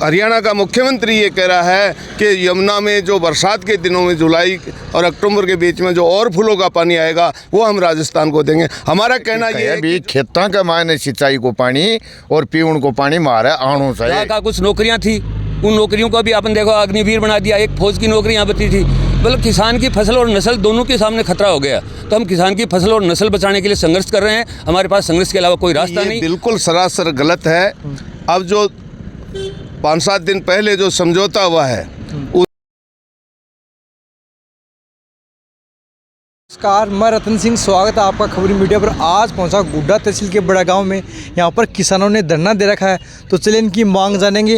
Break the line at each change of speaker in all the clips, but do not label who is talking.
हरियाणा का मुख्यमंत्री ये कह रहा है कि यमुना में जो बरसात के दिनों में जुलाई और अक्टूबर के बीच में जो और फूलों का पानी आएगा वो हम राजस्थान को देंगे। हमारा कहना ये है
कि खेतों के मायने सिंचाई को पानी और पीवन को पानी मारे आनो चाहिए।
का कुछ नौकरियां थी, उन नौकरियों को भी अपन देखो अग्निवीर बना दिया, एक फौज की नौकरी यहाँ बची थी। मतलब किसान की फसल और नस्ल दोनों के सामने खतरा हो गया। तो हम किसान की फसल और नस्ल बचाने के लिए संघर्ष कर रहे हैं। हमारे पास संघर्ष के अलावा कोई रास्ता नहीं।
बिल्कुल सरासर गलत है। अब जो 5-7 दिन पहले जो समझौता हुआ है
नमस्कार, मैं रतन सिंह, स्वागत है आपका खबरी मीडिया पर। आज पहुंचा गुड्डा तहसील के बड़ा गांव में। यहां पर किसानों ने धरना दे रखा है, तो चलिए इनकी मांग जानेंगे।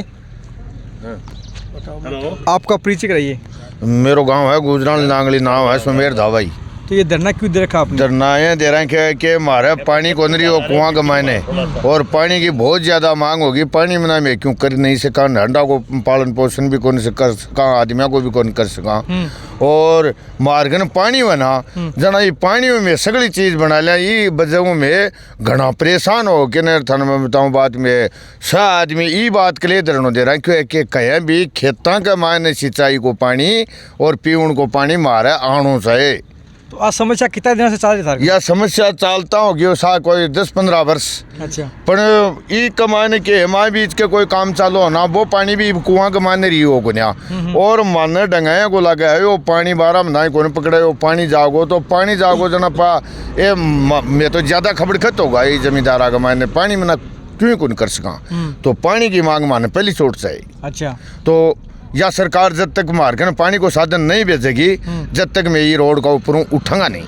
आपका परिचय कराइए।
मेरो गांव है गुजरान नांगली, नाम है सुमेर धावाई।
तो ये धरना क्यों दे रखा आपने?
धरना ये दे रहे हैं कि हमारे पानी को नहीं हो कुआं के मायने और पानी की बहुत ज़्यादा मांग होगी। पानी में मैं क्यों कर नहीं सका, हंडा को पालन पोषण भी कौन से कर सका, आदमियों को भी कौन कर सका। और मार्गन पानी बना जना ये पानी में सगली चीज़ बना लिया। ये वजहों में घना परेशान हो के थन में बताऊँ बात में सा आदमी ये बात के लिए धरना दे रहा है क्योंकि कहीं भी खेतों के मायने सिंचाई को पानी और पीवन को पानी मारे आनो चाहिए।
तो आज समस्या कितना दिन से चल रही था?
यह समस्या चलता होगी सा कोई 10-15 वर्ष।
अच्छा।
पर ई कमाने के हमारे बीच के कोई काम चालू होना वो पानी भी कुआं कमाने रही हो गुनिया और माने डंगाया को लगा है वो पानी 12 महीना को पकड़े वो पानी जागो तो पानी जागो जना पा ये मैं तो ज़्यादा खबर खत होगा ये जमींदारा का मायने पानी में ना क्यों कौन कर सका। तो पानी की मांग माने पहली चोट चाहिए।
अच्छा।
तो या सरकार जब तक मार्केट पानी को साधन नहीं भेजेगी जब तक मैं ये रोड का ऊपर उठाऊंगा नहीं।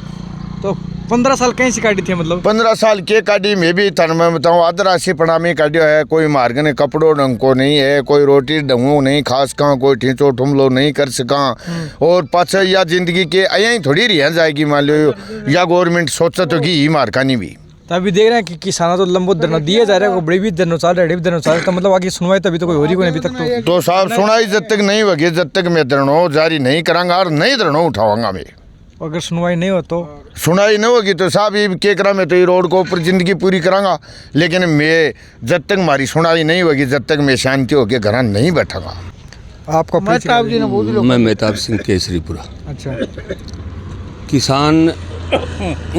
तो 15 साल कहीं से काटी थी? मतलब
15 साल के काटी में भी थन में बताऊँ आदराशी पढ़ामी काटियो है। कोई मार्ग ने कपड़ों ढंग को नहीं है, कोई रोटी ढंगो नहीं खास कहाँ, कोई ठीचो ठुमलो नहीं कर सका। और पाछे या जिंदगी के यहीं थोड़ी रह जाएगी मान लो या गवर्नमेंट सोचा तो कि मारकानी भी।
तो अभी देख रहे हैं कि किसानों तो लंबो धरना दिए जा रहे हैं, बड़ी भी धरना चल रहा है, भी धरना चल रहा है। तो मतलब आगे सुनवाई तो अभी तो कोई हो रही कोई अभी तक
तो साहब सुनाई जब तक नहीं होगी जब तक मैं धरना जारी नहीं करांगा और नहीं धरना उठाऊंगा मैं।
अगर सुनवाई नहीं हो तो
सुनाई नहीं होगी तो साहब ये के करा मैं तो ये रोड को ऊपर जिंदगी पूरी करांगा। लेकिन मैं जब तक हमारी सुनाई नहीं होगी जब तक मैं शांति होकर घर नहीं बैठांगा।
आपका
मैं मेहताब सिंह केसरीपुरा।
अच्छा।
किसान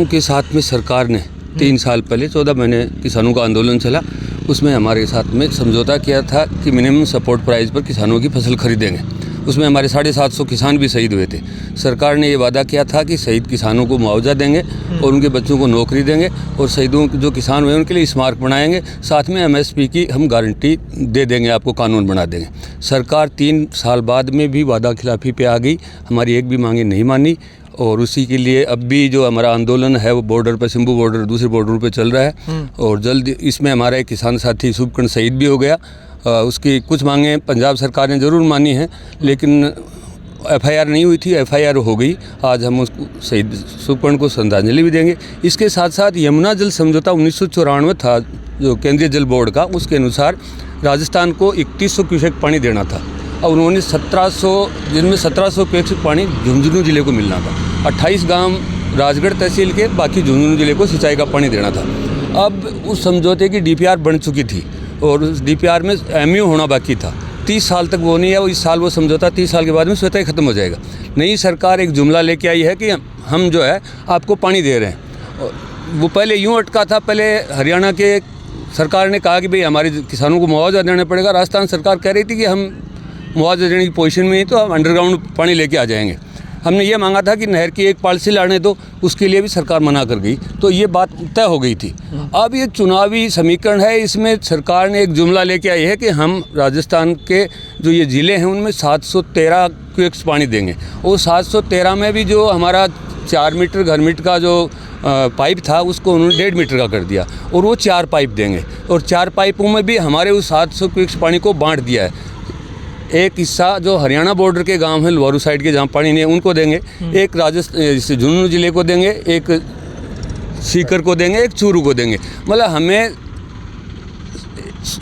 के साथ में सरकार ने 3 साल पहले 14 महीने किसानों का आंदोलन चला, उसमें हमारे साथ में समझौता किया था कि मिनिमम सपोर्ट प्राइस पर किसानों की फसल खरीदेंगे। उसमें हमारे 750 किसान भी शहीद हुए थे। सरकार ने ये वादा किया था कि शहीद किसानों को मुआवजा देंगे और उनके बच्चों को नौकरी देंगे और शहीदों जो किसान हुए उनके लिए स्मारक बनाएंगे। साथ में MSP की हम गारंटी दे देंगे, आपको कानून बना देंगे। सरकार 3 साल बाद में भी वादा खिलाफी पे आ गई, हमारी एक भी मांगे नहीं मानी। और उसी के लिए अब भी जो हमारा आंदोलन है वो बॉर्डर पर, शंभू बॉर्डर दूसरे बॉर्डर पे चल रहा है। और जल्द इसमें हमारा एक किसान साथी शुभकर्ण शहीद भी हो गया। उसकी कुछ मांगें पंजाब सरकार ने ज़रूर मानी हैं लेकिन FIR नहीं हुई थी, FIR हो गई। आज हम उसको शहीद शुभकर्ण को श्रद्धांजलि भी देंगे। इसके साथ साथ यमुना जल समझौता 1994 था जो केंद्रीय जल बोर्ड का, उसके अनुसार राजस्थान को 3100 क्यूसेक पानी देना था और उन्होंने 1700 जिनमें 1700 क्यूसेक पानी झुंझुनू जिले को मिलना था। 28 गांव राजगढ़ तहसील के, बाकी झुंझुनू जिले को सिंचाई का पानी देना था। अब उस समझौते की DPR बन चुकी थी और उस DPR में MU होना बाकी था। 30 साल तक वो नहीं है, वो इस साल वो समझौता 30 साल के बाद में स्वतः ही ख़त्म हो जाएगा। नई सरकार एक जुमला लेके आई है कि हम जो है आपको पानी दे रहे हैं। वो पहले यूँ अटका था, पहले हरियाणा के सरकार ने कहा कि भाई हमारे किसानों को मुआवजा देना पड़ेगा। राजस्थान सरकार कह रही थी कि हम मुआवजा देने की पोजीशन में ही तो हम अंडरग्राउंड पानी लेके आ जाएंगे। हमने ये मांगा था कि नहर की एक पॉलिसी लाने दो, उसके लिए भी सरकार मना कर गई, तो ये बात तय हो गई थी। अब ये चुनावी समीकरण है, इसमें सरकार ने एक जुमला लेके आई है कि हम राजस्थान के जो ये ज़िले हैं उनमें 713 क्यूसेक्स पानी देंगे। और 713 में भी जो हमारा 4 मीटर घर मीटर का जो पाइप था उसको उन्होंने 1.5 मीटर का कर दिया और वो 4 पाइप देंगे। और 4 पाइपों में भी हमारे उस 700 क्यूसेक्स पानी को बांट दिया है। एक हिस्सा जो हरियाणा बॉर्डर के गांव हैं लोअर साइड के जहां पानी नहीं है उनको देंगे, एक राजस्थान झुंझुनू जिले को देंगे, एक सीकर को देंगे, एक चूरू को देंगे। मतलब हमें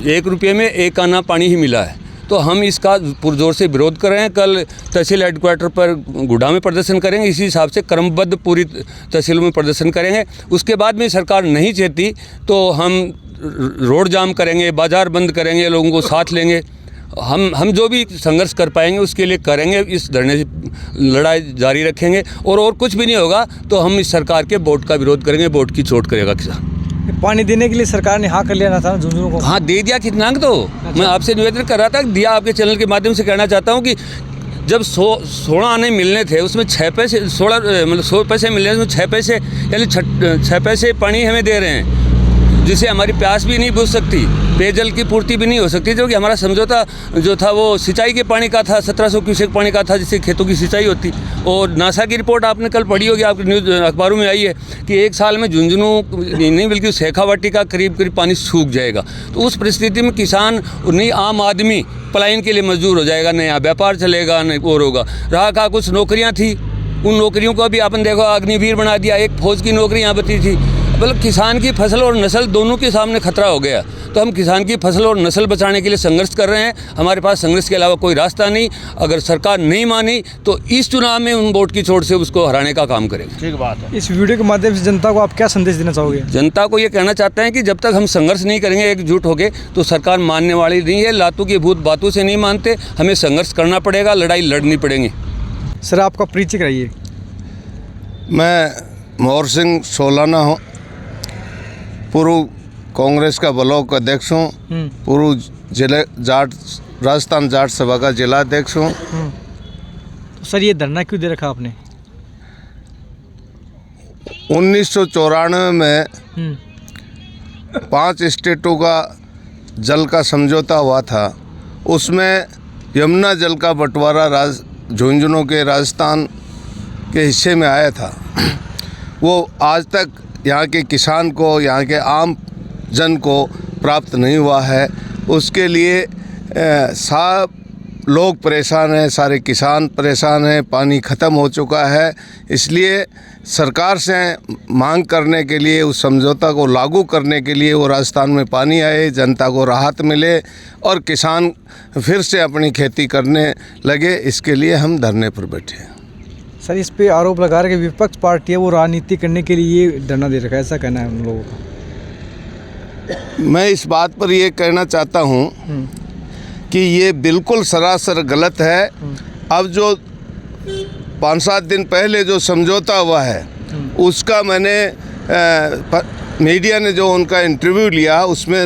1 रुपये में 1 आना पानी ही मिला है। तो हम इसका पुरजोर से विरोध कर रहे हैं। कल तहसील हेडक्वार्टर पर गुडा में प्रदर्शन करेंगे, इसी हिसाब से क्रमबद्ध पूरी तहसीलों में प्रदर्शन करेंगे। उसके बाद में सरकार नहीं चाहती तो हम रोड जाम करेंगे, बाज़ार बंद करेंगे, लोगों को साथ लेंगे हम जो भी संघर्ष कर पाएंगे उसके लिए करेंगे, इस धरने से लड़ाई जारी रखेंगे और कुछ भी नहीं होगा तो हम इस सरकार के वोट का विरोध करेंगे, वोट की चोट करेगा किसान।
पानी देने के लिए सरकार ने हाँ कर लिया था झुंझुनू को।
हाँ दे दिया कितना तो मैं आपसे निवेदन कर रहा था, दिया। आपके चैनल के माध्यम से कहना चाहता हूँ कि जब 16 आने मिलने थे उसमें 6 पैसे 16 मतलब 100 पैसे मिलने उसमें 6 पैसे यानी 6 पैसे पानी हमें दे रहे हैं, जिससे हमारी प्यास भी नहीं बुझ सकती, पेयजल की पूर्ति भी नहीं हो सकती, जो कि हमारा समझौता जो था वो सिंचाई के पानी का था, 1700 क्यूसेक पानी का था, जिससे खेतों की सिंचाई होती। और नासा की रिपोर्ट आपने कल पढ़ी होगी, आपके न्यूज़ अखबारों में आई है कि 1 साल में झुंझुनू नहीं बल्कि शेखावाटी का करीब पानी सूख जाएगा। तो उस परिस्थिति में किसान नहीं आम आदमी पलायन के लिए मजदूर हो जाएगा, नया व्यापार चलेगा, नहीं और होगा। रहा कहा कुछ नौकरियाँ थी, उन नौकरियों को भी आपने देखो अग्निवीर बना दिया, एक फौज की नौकरी यहाँ बची थी। मतलब किसान की फसल और नस्ल दोनों के सामने खतरा हो गया। तो हम किसान की फसल और नस्ल बचाने के लिए संघर्ष कर रहे हैं। हमारे पास संघर्ष के अलावा कोई रास्ता नहीं। अगर सरकार नहीं मानी तो इस चुनाव में उन वोट की चोट से उसको हराने का काम करेंगे।
ठीक बात है।
इस वीडियो के माध्यम से जनता को आप क्या संदेश देना चाहोगे?
जनता को ये कहना चाहते हैं कि जब तक हम संघर्ष नहीं करेंगे एकजुट होकर तो सरकार मानने वाली नहीं है। लातू की भूत बातों से नहीं मानते, हमें संघर्ष करना पड़ेगा, लड़ाई लड़नी पड़ेंगी।
सर आपका परिचय कराइए।
मैं मोहर सिंह सोलाना हूँ, पूर्व कांग्रेस का ब्लॉक अध्यक्ष हूँ, पूर्व जिले जाट राजस्थान जाट सभा का जिला अध्यक्ष हूँ।
तो सर ये धरना क्यों दे रखा आपने?
1994 में 5 स्टेटों का जल का समझौता हुआ था, उसमें यमुना जल का बंटवारा झुंझुनू के राजस्थान के हिस्से में आया था। वो आज तक यहाँ के किसान को, यहाँ के आम जन को प्राप्त नहीं हुआ है। उसके लिए सब लोग परेशान हैं, सारे किसान परेशान हैं, पानी ख़त्म हो चुका है। इसलिए सरकार से मांग करने के लिए, उस समझौता को लागू करने के लिए वो राजस्थान में पानी आए, जनता को राहत मिले और किसान फिर से अपनी खेती करने लगे, इसके लिए हम धरने पर बैठे हैं।
सर इस पे आरोप लगा रहे कि विपक्ष पार्टी है वो राजनीति करने के लिए ये धरना दे रखा है, ऐसा कहना है हम लोगों का।
मैं इस बात पर ये कहना चाहता हूँ कि ये बिल्कुल सरासर गलत है। अब जो 5-7 दिन पहले जो समझौता हुआ है उसका मैंने मीडिया ने जो उनका इंटरव्यू लिया, उसमें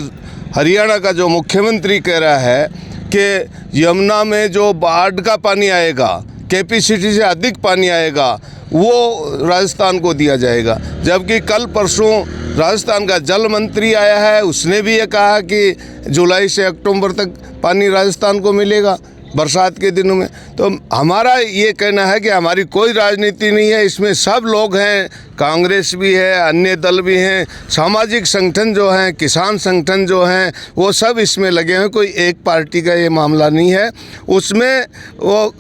हरियाणा का जो मुख्यमंत्री कह रहा है कि यमुना में जो बाढ़ का पानी आएगा, कैपेसिटी से अधिक पानी आएगा, वो राजस्थान को दिया जाएगा। जबकि कल परसों राजस्थान का जल मंत्री आया है, उसने भी ये कहा कि जुलाई से अक्टूबर तक पानी राजस्थान को मिलेगा बरसात के दिनों में। तो हमारा ये कहना है कि हमारी कोई राजनीति नहीं है, इसमें सब लोग हैं, कांग्रेस भी है, अन्य दल भी हैं, सामाजिक संगठन जो हैं, किसान संगठन जो हैं, वो सब इसमें लगे हैं। कोई एक पार्टी का ये मामला नहीं है। उसमें वो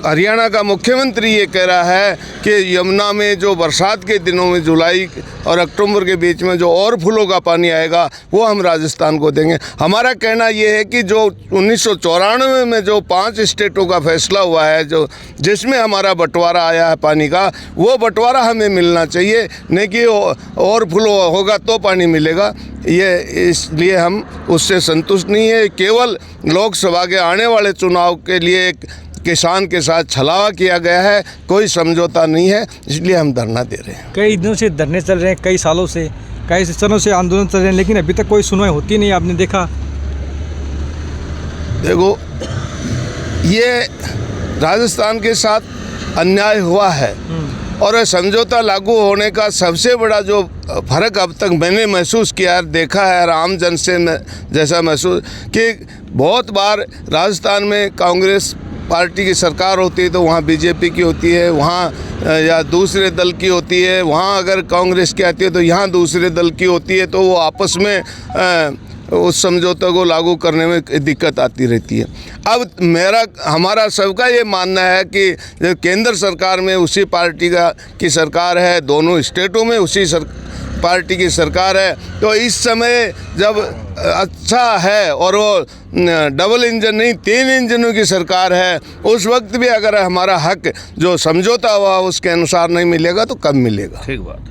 हरियाणा का मुख्यमंत्री ये कह रहा है कि यमुना में जो बरसात के दिनों में जुलाई और अक्टूबर के बीच में जो और फूलों का पानी आएगा वो हम राजस्थान को देंगे। हमारा कहना ये है कि जो 1994 में जो 5 स्टेटों का फैसला हुआ है, जो जिसमें हमारा बंटवारा आया है पानी का, वो बंटवारा हमें मिलना चाहिए, नहीं कि और फूलों होगा तो पानी मिलेगा। ये इसलिए हम उससे संतुष्ट नहीं है। केवल लोकसभा के आने वाले चुनाव के लिए एक किसान के साथ छलावा किया गया है, कोई समझौता नहीं है, इसलिए हम धरना दे रहे हैं।
कई दिनों से धरने चल रहे हैं, कई सालों से, कई सनों से आंदोलन चल रहे हैं, लेकिन अभी तक कोई सुनवाई होती नहीं। आपने देखा,
देखो ये राजस्थान के साथ अन्याय हुआ है और समझौता लागू होने का सबसे बड़ा जो फ़र्क अब तक मैंने महसूस किया है, देखा है, आम जन से जैसा महसूस कि बहुत बार राजस्थान में कांग्रेस पार्टी की सरकार होती है तो वहाँ बीजेपी की होती है, वहाँ या दूसरे दल की होती है, वहाँ अगर कांग्रेस की आती है तो यहाँ दूसरे दल की होती है, तो वो आपस में उस समझौते को लागू करने में दिक्कत आती रहती है। अब हमारा सबका ये मानना है कि केंद्र सरकार में उसी पार्टी की सरकार है, दोनों स्टेटों में उसी पार्टी की सरकार है, तो इस समय जब अच्छा है और वो डबल इंजन नहीं 3 इंजनों की सरकार है, उस वक्त भी अगर हमारा हक जो समझौता हुआ उसके अनुसार नहीं मिलेगा तो कब मिलेगा।
ठीक बात।